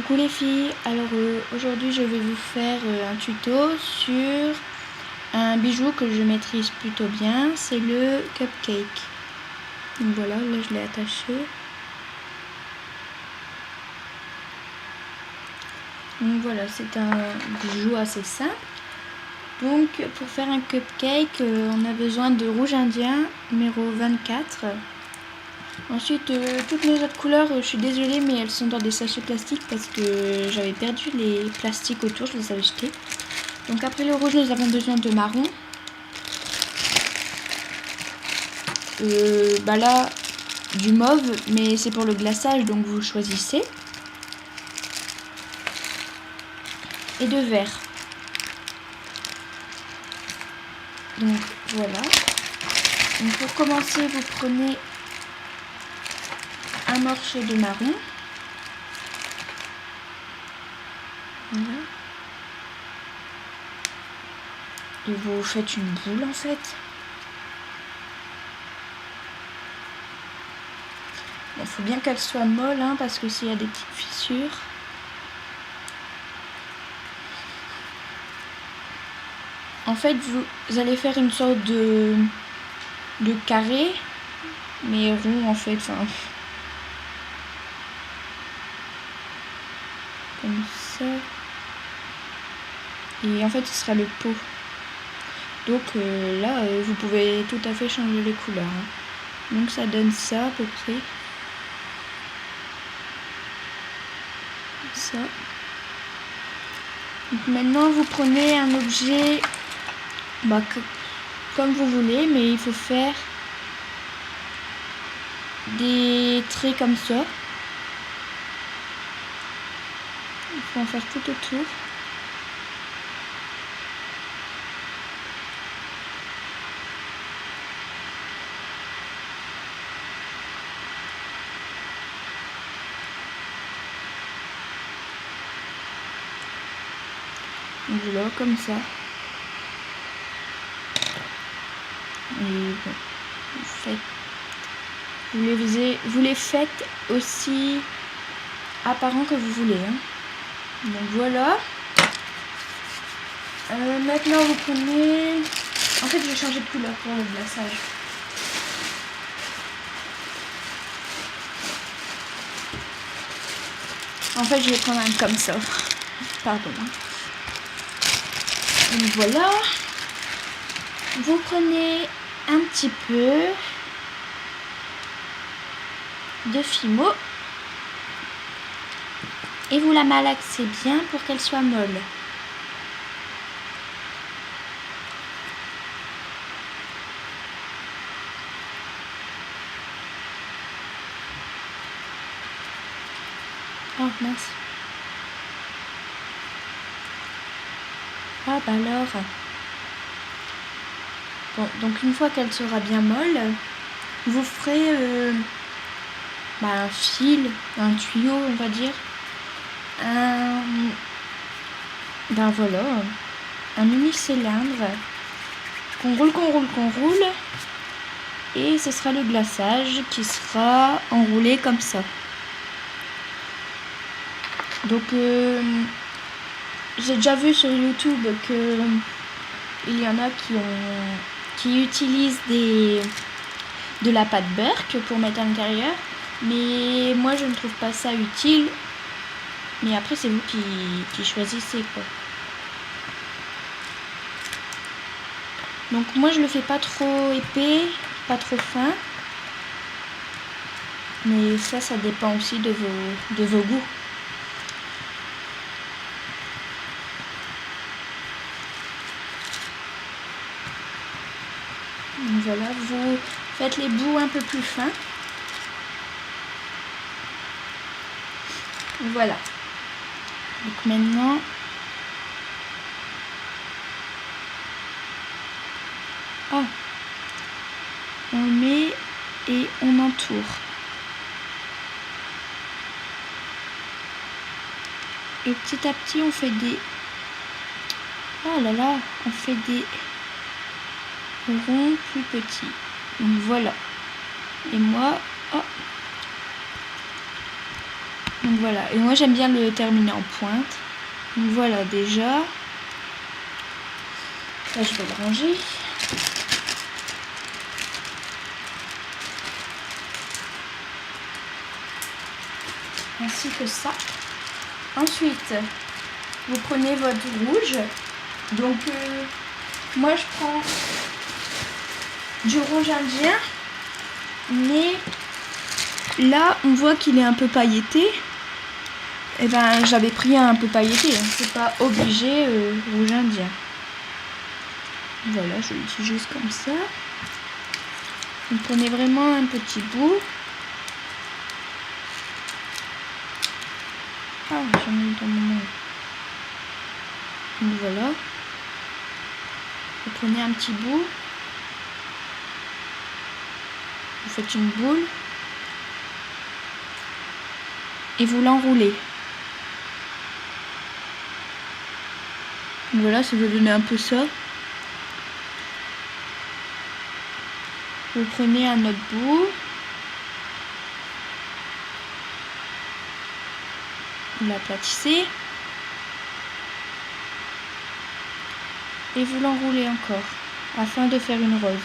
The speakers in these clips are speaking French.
Coucou les filles, alors aujourd'hui je vais vous faire un tuto sur un bijou que je maîtrise plutôt bien, c'est le cupcake. Donc voilà, là je l'ai attaché. Donc voilà, c'est un bijou assez simple. Donc pour faire un cupcake, on a besoin de rouge indien numéro 24. Ensuite, toutes les autres couleurs, je suis désolée, mais elles sont dans des sachets plastiques parce que j'avais perdu les plastiques autour, je les avais jetés. Donc après le rouge, nous avons besoin de marron. Là, du mauve, mais c'est pour le glaçage, donc vous choisissez. Et de vert. Donc voilà. Donc pour commencer, vous prenez un morceau de marron. Voilà. Et vous faites une boule en fait. Il faut bien qu'elle soit molle hein, parce que s'il y a des petites fissures. En fait, vous allez faire une sorte de carré, mais rond en fait. Enfin, comme ça. Et en fait, ce sera le pot. Donc là, vous pouvez tout à fait changer les couleurs. Hein. Donc ça donne ça à peu près. Ça. Donc maintenant, vous prenez un objet comme vous voulez, mais il faut faire des traits comme ça. Il faut en faire tout autour. Donc voilà, comme ça. Et bon, vous les faites aussi apparent que vous voulez. Hein. Donc voilà. Maintenant vous prenez... En fait je vais changer de couleur pour le glaçage. En fait je vais prendre un comme ça. Pardon. Donc voilà. Vous prenez un petit peu de Fimo et vous la malaxez bien pour qu'elle soit molle. Oh mince. Ah bah alors. Bon, donc une fois qu'elle sera bien molle, vous ferez un fil, un tuyau on va dire. Voilà, un mini cylindre qu'on roule et ce sera le glaçage qui sera enroulé comme ça. Donc j'ai déjà vu sur YouTube que il y en a qui utilisent de la pâte Berk pour mettre à l'intérieur, mais moi je ne trouve pas ça utile. Mais après c'est vous qui choisissez quoi. Donc moi je le fais pas trop épais, pas trop fin. Mais ça dépend aussi de vos goûts. Donc voilà, vous faites les bouts un peu plus fins. Voilà. Donc maintenant, on met et on entoure. Et petit à petit, on fait des... Oh là là, on fait des ronds plus petits. Donc voilà. Et moi, Donc voilà, et moi j'aime bien le terminer en pointe. Donc voilà déjà. Là je vais le ranger. Ainsi que ça. Ensuite, vous prenez votre rouge. Donc moi je prends du rouge indien. Mais là on voit qu'il est un peu pailleté. Et ben j'avais pris un peu pailleté, hein. C'est pas obligé rouge indien. Voilà, je l'utilise comme ça. Vous prenez vraiment un petit bout. Ah, j'en ai eu dans mon main. Donc voilà. Vous prenez un petit bout. Vous faites une boule. Et vous l'enroulez. Donc voilà, ça va donner un peu ça. Vous prenez un autre bout. Vous l'aplatissez. Et vous l'enroulez encore, afin de faire une rose.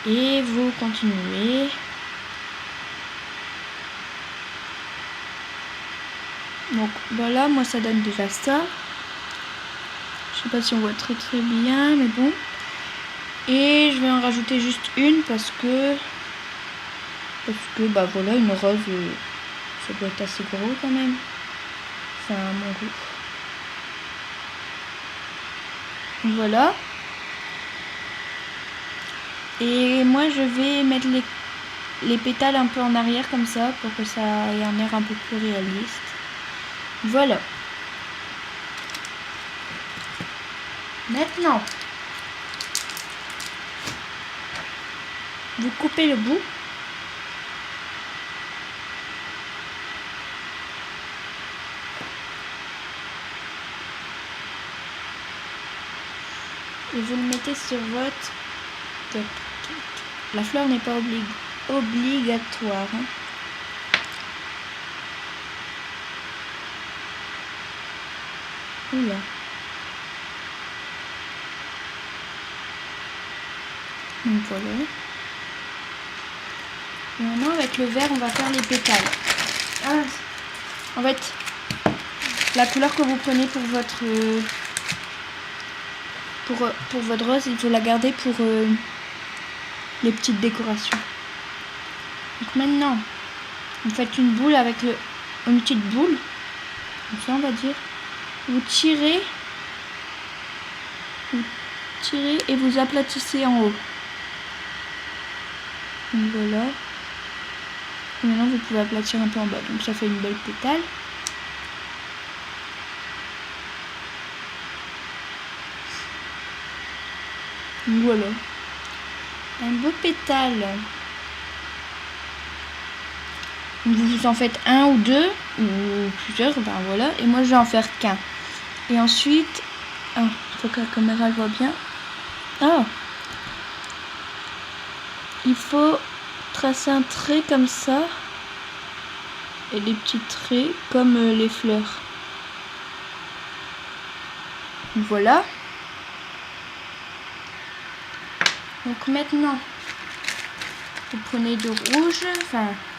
Et vous continuez. Donc voilà, moi ça donne déjà ça. Je sais pas si on voit très bien, mais bon. Et je vais en rajouter juste une parce que bah voilà, une rose, ça doit être assez gros quand même. Enfin, à mon goût. Donc voilà. Et moi je vais mettre les pétales un peu en arrière comme ça pour que ça ait un air un peu plus réaliste. Voilà. Maintenant, vous coupez le bout. Et vous le mettez sur votre... La fleur n'est pas obligatoire. Hein. Oula. Donc voilà. Et maintenant avec le vert on va faire les pétales. Ah, en fait, la couleur que vous prenez pour votre rose, il faut la garder pour les petites décorations. Donc maintenant, vous faites une boule avec une petite boule, comme ça on va dire. Vous tirez et vous aplatissez en haut. Donc voilà. Et maintenant vous pouvez aplatir un peu en bas. Donc ça fait une belle pétale. Donc voilà. Un beau pétale. Donc vous en faites un ou deux ou plusieurs, ben voilà. Et moi je vais en faire qu'un. Et ensuite, il faut que la caméra le voit bien. Il faut tracer un trait comme ça. Et des petits traits comme les fleurs. Voilà. Donc maintenant, vous prenez du rouge,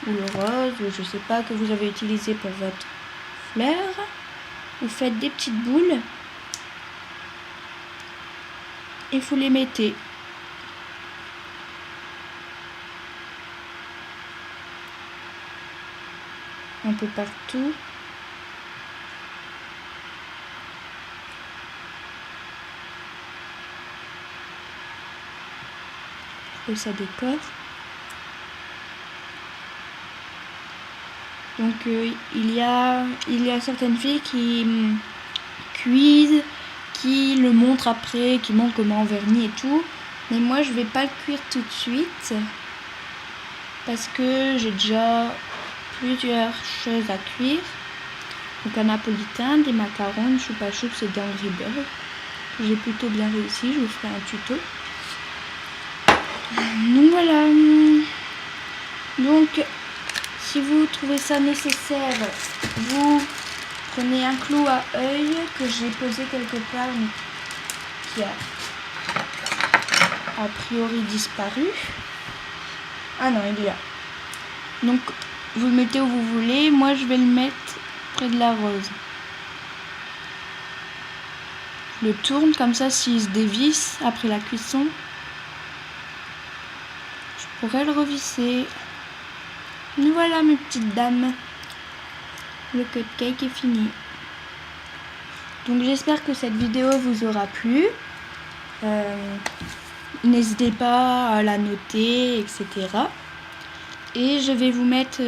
ou le rose, ou je sais pas, que vous avez utilisé pour votre fleur. Vous faites des petites boules. Et vous les mettez. Un peu partout. Pour que ça décore. Donc il y a certaines filles qui cuisent, qui le montrent après, qui montrent comment on vernit et tout. Mais moi je vais pas le cuire tout de suite parce que j'ai déjà plusieurs choses à cuire. Donc un napolitain, des macarons, choupa choups et des Angry Birds. j'ai plutôt bien réussi, je vous ferai un tuto. Donc voilà. Donc si vous trouvez ça nécessaire, vous prenez un clou à œil que j'ai posé quelque part mais qui a priori disparu. Ah non, il est là. Donc vous le mettez où vous voulez, moi je vais le mettre près de la rose. Je le tourne comme ça, s'il se dévisse après la cuisson, je pourrais le revisser. Et voilà mes petites dames, le cupcake est fini. Donc j'espère que cette vidéo vous aura plu. N'hésitez pas à la noter, etc. Et je vais vous mettre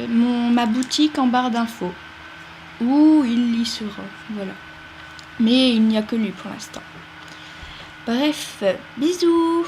ma boutique en barre d'infos, où il y sera, voilà. Mais il n'y a que lui pour l'instant. Bref, bisous!